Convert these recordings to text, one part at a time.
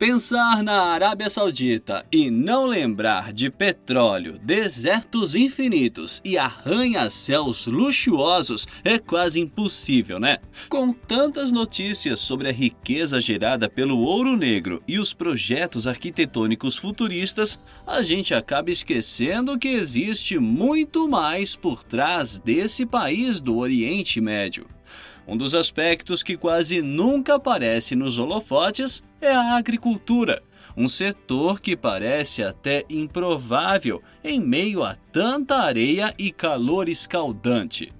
Pensar na Arábia Saudita e não lembrar de petróleo, desertos infinitos e arranha-céus luxuosos é quase impossível, né? Com tantas notícias sobre a riqueza gerada pelo ouro negro e os projetos arquitetônicos futuristas, a gente acaba esquecendo que existe muito mais por trás desse país do Oriente Médio. Um dos aspectos que quase nunca aparece nos holofotes é a agricultura, um setor que parece até improvável em meio a tanta areia e calor escaldante.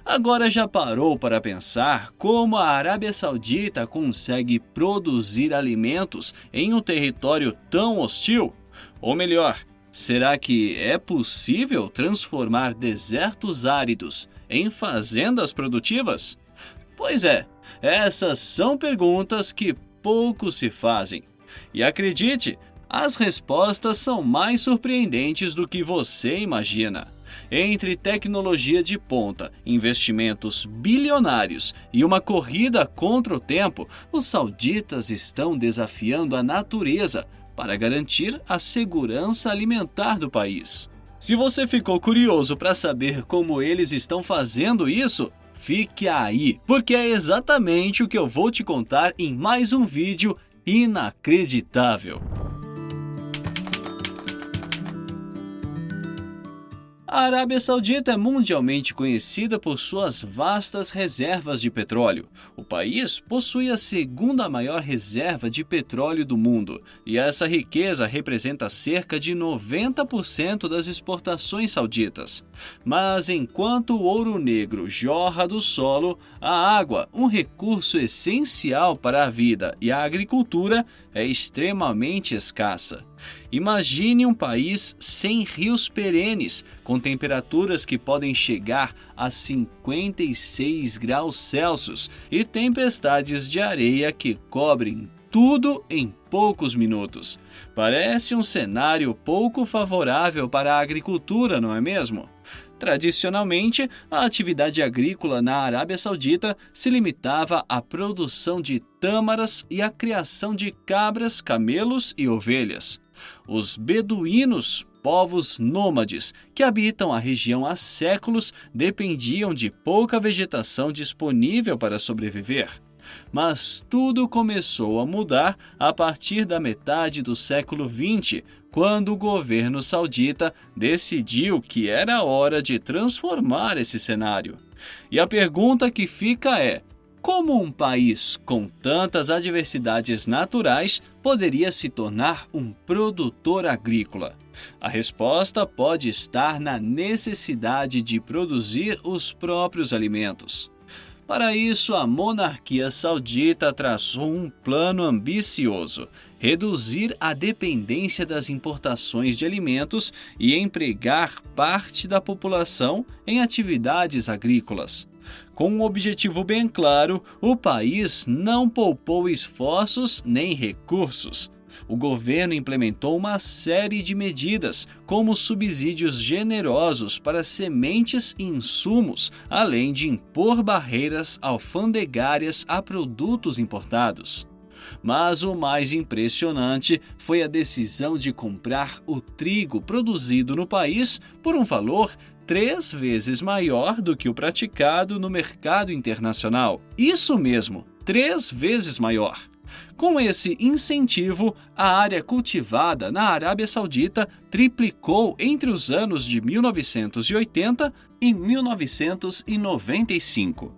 Agora já parou para pensar como a Arábia Saudita consegue produzir alimentos em um território tão hostil? Ou melhor, será que é possível transformar desertos áridos em fazendas produtivas? Pois é, essas são perguntas que poucos se fazem. E acredite, as respostas são mais surpreendentes do que você imagina. Entre tecnologia de ponta, investimentos bilionários e uma corrida contra o tempo, os sauditas estão desafiando a natureza para garantir a segurança alimentar do país. Se você ficou curioso para saber como eles estão fazendo isso, fique aí, porque é exatamente o que eu vou te contar em mais um vídeo inacreditável. A Arábia Saudita é mundialmente conhecida por suas vastas reservas de petróleo. O país possui a segunda maior reserva de petróleo do mundo, e essa riqueza representa cerca de 90% das exportações sauditas. Mas enquanto o ouro negro jorra do solo, a água, um recurso essencial para a vida e a agricultura, é extremamente escassa. Imagine um país sem rios perenes, com temperaturas que podem chegar a 56 graus Celsius e tempestades de areia que cobrem tudo em poucos minutos. Parece um cenário pouco favorável para a agricultura, não é mesmo? Tradicionalmente, a atividade agrícola na Arábia Saudita se limitava à produção de tâmaras e à criação de cabras, camelos e ovelhas. Os beduínos, povos nômades que habitam a região há séculos, dependiam de pouca vegetação disponível para sobreviver. Mas tudo começou a mudar a partir da metade do século XX, quando o governo saudita decidiu que era hora de transformar esse cenário. E a pergunta que fica é: como um país com tantas adversidades naturais poderia se tornar um produtor agrícola? A resposta pode estar na necessidade de produzir os próprios alimentos. Para isso, a monarquia saudita traçou um plano ambicioso: reduzir a dependência das importações de alimentos e empregar parte da população em atividades agrícolas. Com um objetivo bem claro, o país não poupou esforços nem recursos. O governo implementou uma série de medidas, como subsídios generosos para sementes e insumos, além de impor barreiras alfandegárias a produtos importados. Mas o mais impressionante foi a decisão de comprar o trigo produzido no país por um valor 3 vezes maior do que o praticado no mercado internacional. Isso mesmo, 3 vezes maior. Com esse incentivo, a área cultivada na Arábia Saudita triplicou entre os anos de 1980 e 1995.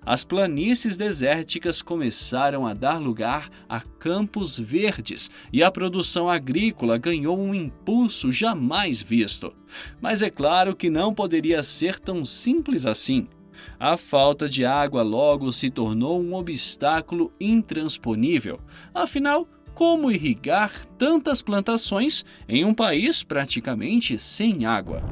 As planícies desérticas começaram a dar lugar a campos verdes e a produção agrícola ganhou um impulso jamais visto. Mas é claro que não poderia ser tão simples assim. A falta de água logo se tornou um obstáculo intransponível. Afinal, como irrigar tantas plantações em um país praticamente sem água?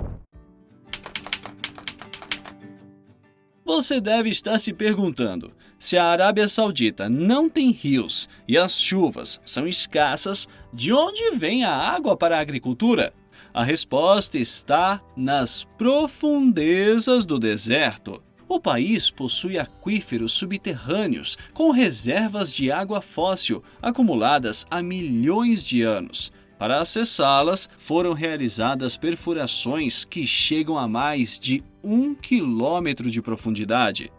Você deve estar se perguntando: se a Arábia Saudita não tem rios e as chuvas são escassas, de onde vem a água para a agricultura? A resposta está nas profundezas do deserto. O país possui aquíferos subterrâneos com reservas de água fóssil acumuladas há milhões de anos. Para acessá-las, foram realizadas perfurações que chegam a mais de 1 quilômetro de profundidade.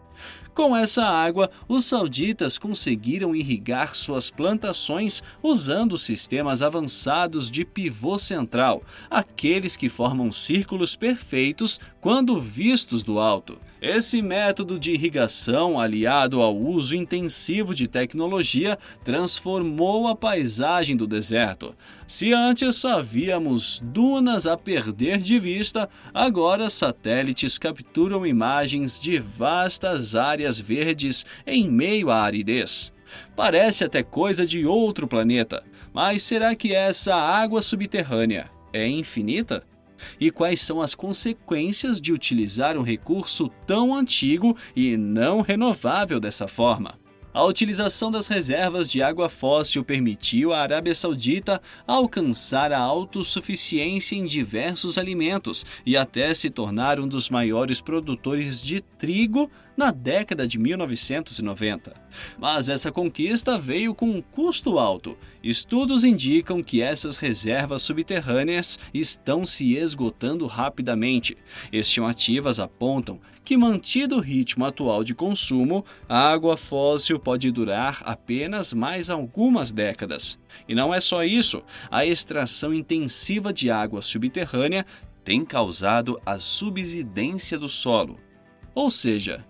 Com essa água, os sauditas conseguiram irrigar suas plantações usando sistemas avançados de pivô central, aqueles que formam círculos perfeitos quando vistos do alto. Esse método de irrigação, aliado ao uso intensivo de tecnologia, transformou a paisagem do deserto. Se antes só víamos dunas a perder de vista, agora satélites capturam imagens de vastas áreas verdes em meio à aridez. Parece até coisa de outro planeta, mas será que essa água subterrânea é infinita? E quais são as consequências de utilizar um recurso tão antigo e não renovável dessa forma? A utilização das reservas de água fóssil permitiu à Arábia Saudita alcançar a autossuficiência em diversos alimentos e até se tornar um dos maiores produtores de trigo na década de 1990. Mas essa conquista veio com um custo alto. Estudos indicam que essas reservas subterrâneas estão se esgotando rapidamente. Estimativas apontam que, mantido o ritmo atual de consumo, a água fóssil pode durar apenas mais algumas décadas. E não é só isso, a extração intensiva de água subterrânea tem causado a subsidência do solo, ou seja,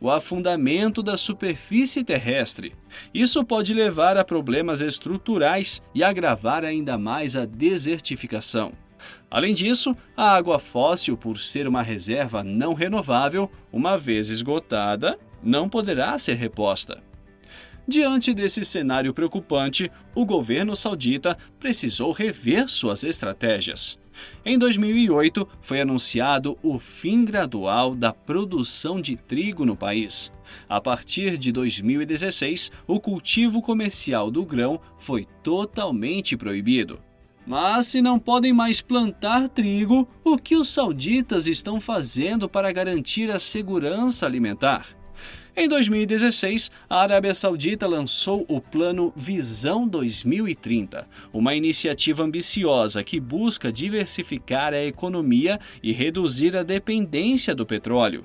o afundamento da superfície terrestre. Isso pode levar a problemas estruturais e agravar ainda mais a desertificação. Além disso, a água fóssil, por ser uma reserva não renovável, uma vez esgotada, não poderá ser reposta. Diante desse cenário preocupante, o governo saudita precisou rever suas estratégias. Em 2008, foi anunciado o fim gradual da produção de trigo no país. A partir de 2016, o cultivo comercial do grão foi totalmente proibido. Mas se não podem mais plantar trigo, o que os sauditas estão fazendo para garantir a segurança alimentar? Em 2016, a Arábia Saudita lançou o Plano Visão 2030, uma iniciativa ambiciosa que busca diversificar a economia e reduzir a dependência do petróleo.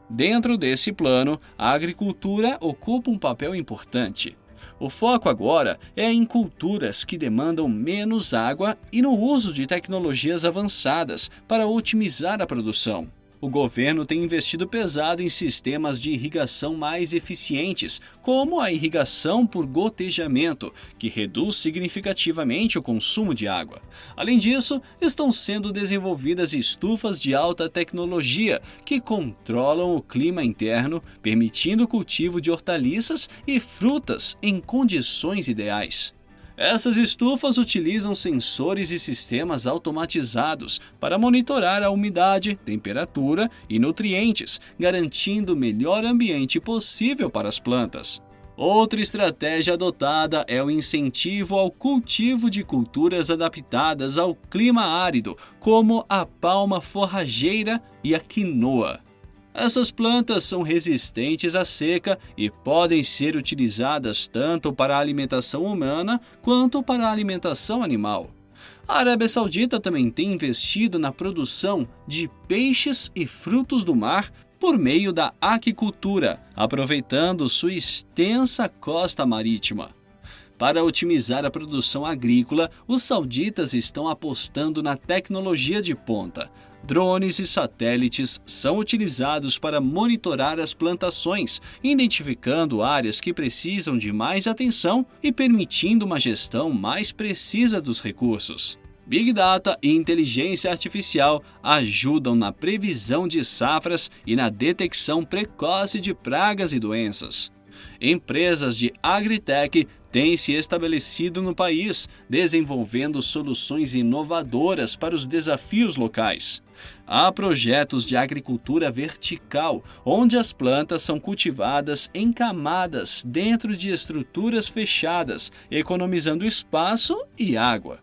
Dentro desse plano, a agricultura ocupa um papel importante. O foco agora é em culturas que demandam menos água e no uso de tecnologias avançadas para otimizar a produção. O governo tem investido pesado em sistemas de irrigação mais eficientes, como a irrigação por gotejamento, que reduz significativamente o consumo de água. Além disso, estão sendo desenvolvidas estufas de alta tecnologia, que controlam o clima interno, permitindo o cultivo de hortaliças e frutas em condições ideais. Essas estufas utilizam sensores e sistemas automatizados para monitorar a umidade, temperatura e nutrientes, garantindo o melhor ambiente possível para as plantas. Outra estratégia adotada é o incentivo ao cultivo de culturas adaptadas ao clima árido, como a palma forrageira e a quinoa. Essas plantas são resistentes à seca e podem ser utilizadas tanto para a alimentação humana quanto para a alimentação animal. A Arábia Saudita também tem investido na produção de peixes e frutos do mar por meio da aquicultura, aproveitando sua extensa costa marítima. Para otimizar a produção agrícola, os sauditas estão apostando na tecnologia de ponta. Drones e satélites são utilizados para monitorar as plantações, identificando áreas que precisam de mais atenção e permitindo uma gestão mais precisa dos recursos. Big Data e inteligência artificial ajudam na previsão de safras e na detecção precoce de pragas e doenças. Empresas de agritech têm se estabelecido no país, desenvolvendo soluções inovadoras para os desafios locais. Há projetos de agricultura vertical, onde as plantas são cultivadas em camadas dentro de estruturas fechadas, economizando espaço e água.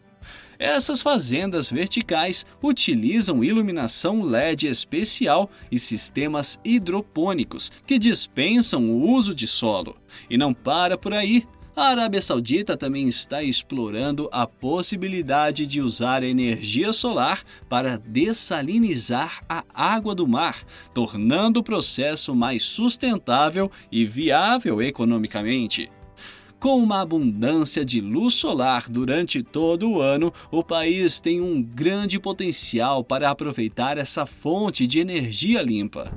Essas fazendas verticais utilizam iluminação LED especial e sistemas hidropônicos que dispensam o uso de solo. E não para por aí. A Arábia Saudita também está explorando a possibilidade de usar a energia solar para dessalinizar a água do mar, tornando o processo mais sustentável e viável economicamente. Com uma abundância de luz solar durante todo o ano, o país tem um grande potencial para aproveitar essa fonte de energia limpa.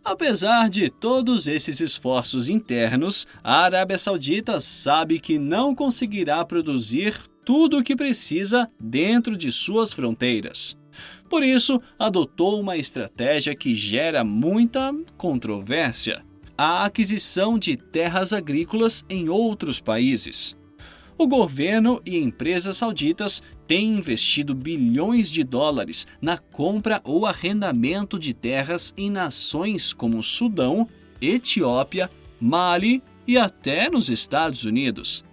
Apesar de todos esses esforços internos, a Arábia Saudita sabe que não conseguirá produzir tudo o que precisa dentro de suas fronteiras. Por isso, adotou uma estratégia que gera muita controvérsia: a aquisição de terras agrícolas em outros países. O governo e empresas sauditas têm investido bilhões de dólares na compra ou arrendamento de terras em nações como Sudão, Etiópia, Mali e até nos Estados Unidos.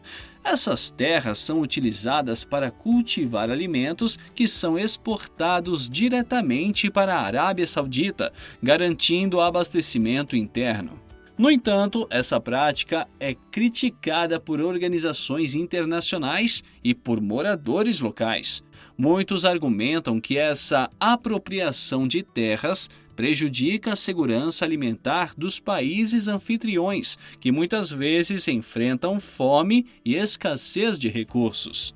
Essas terras são utilizadas para cultivar alimentos que são exportados diretamente para a Arábia Saudita, garantindo o abastecimento interno. No entanto, essa prática é criticada por organizações internacionais e por moradores locais. Muitos argumentam que essa apropriação de terras prejudica a segurança alimentar dos países anfitriões, que muitas vezes enfrentam fome e escassez de recursos.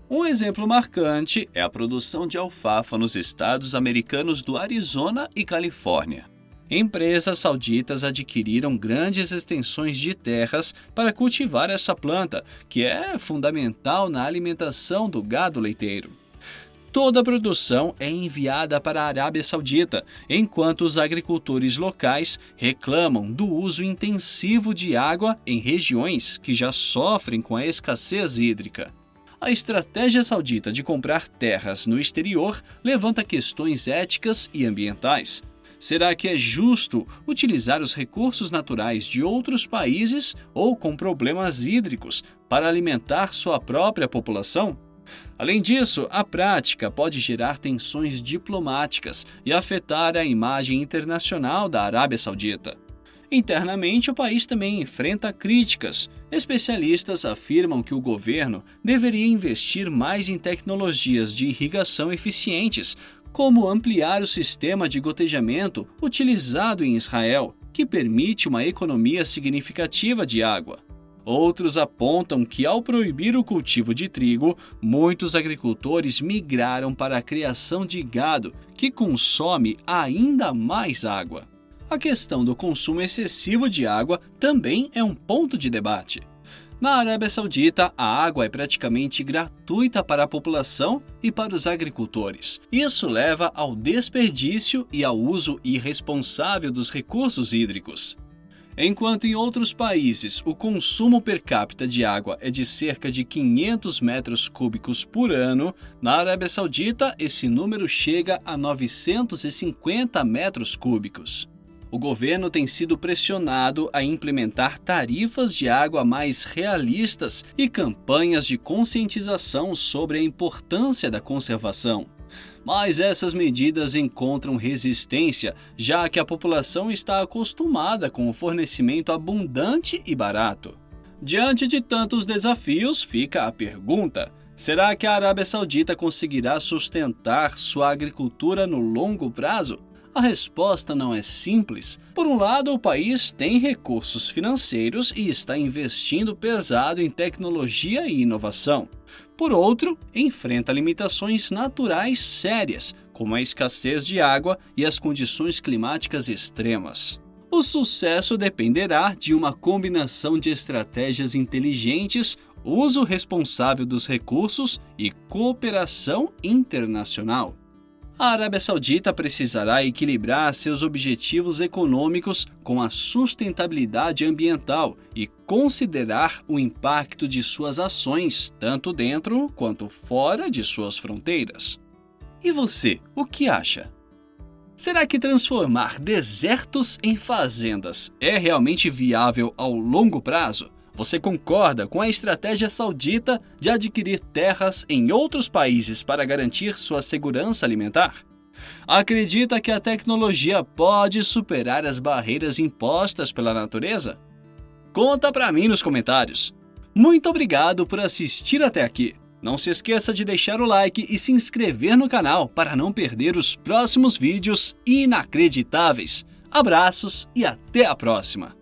Um exemplo marcante é a produção de alfafa nos estados americanos do Arizona e Califórnia. Empresas sauditas adquiriram grandes extensões de terras para cultivar essa planta, que é fundamental na alimentação do gado leiteiro. Toda a produção é enviada para a Arábia Saudita, enquanto os agricultores locais reclamam do uso intensivo de água em regiões que já sofrem com a escassez hídrica. A estratégia saudita de comprar terras no exterior levanta questões éticas e ambientais. Será que é justo utilizar os recursos naturais de outros países ou com problemas hídricos para alimentar sua própria população? Além disso, a prática pode gerar tensões diplomáticas e afetar a imagem internacional da Arábia Saudita. Internamente, o país também enfrenta críticas. Especialistas afirmam que o governo deveria investir mais em tecnologias de irrigação eficientes, como ampliar o sistema de gotejamento utilizado em Israel, que permite uma economia significativa de água. Outros apontam que, ao proibir o cultivo de trigo, muitos agricultores migraram para a criação de gado, que consome ainda mais água. A questão do consumo excessivo de água também é um ponto de debate. Na Arábia Saudita, a água é praticamente gratuita para a população e para os agricultores. Isso leva ao desperdício e ao uso irresponsável dos recursos hídricos. Enquanto em outros países o consumo per capita de água é de cerca de 500 metros cúbicos por ano, na Arábia Saudita esse número chega a 950 metros cúbicos. O governo tem sido pressionado a implementar tarifas de água mais realistas e campanhas de conscientização sobre a importância da conservação. Mas essas medidas encontram resistência, já que a população está acostumada com o fornecimento abundante e barato. Diante de tantos desafios, fica a pergunta: será que a Arábia Saudita conseguirá sustentar sua agricultura no longo prazo? A resposta não é simples. Por um lado, o país tem recursos financeiros e está investindo pesado em tecnologia e inovação. Por outro, enfrenta limitações naturais sérias, como a escassez de água e as condições climáticas extremas. O sucesso dependerá de uma combinação de estratégias inteligentes, uso responsável dos recursos e cooperação internacional. A Arábia Saudita precisará equilibrar seus objetivos econômicos com a sustentabilidade ambiental e considerar o impacto de suas ações, tanto dentro quanto fora de suas fronteiras. E você, o que acha? Será que transformar desertos em fazendas é realmente viável ao longo prazo? Você concorda com a estratégia saudita de adquirir terras em outros países para garantir sua segurança alimentar? Acredita que a tecnologia pode superar as barreiras impostas pela natureza? Conta pra mim nos comentários. Muito obrigado por assistir até aqui. Não se esqueça de deixar o like e se inscrever no canal para não perder os próximos vídeos inacreditáveis. Abraços e até a próxima!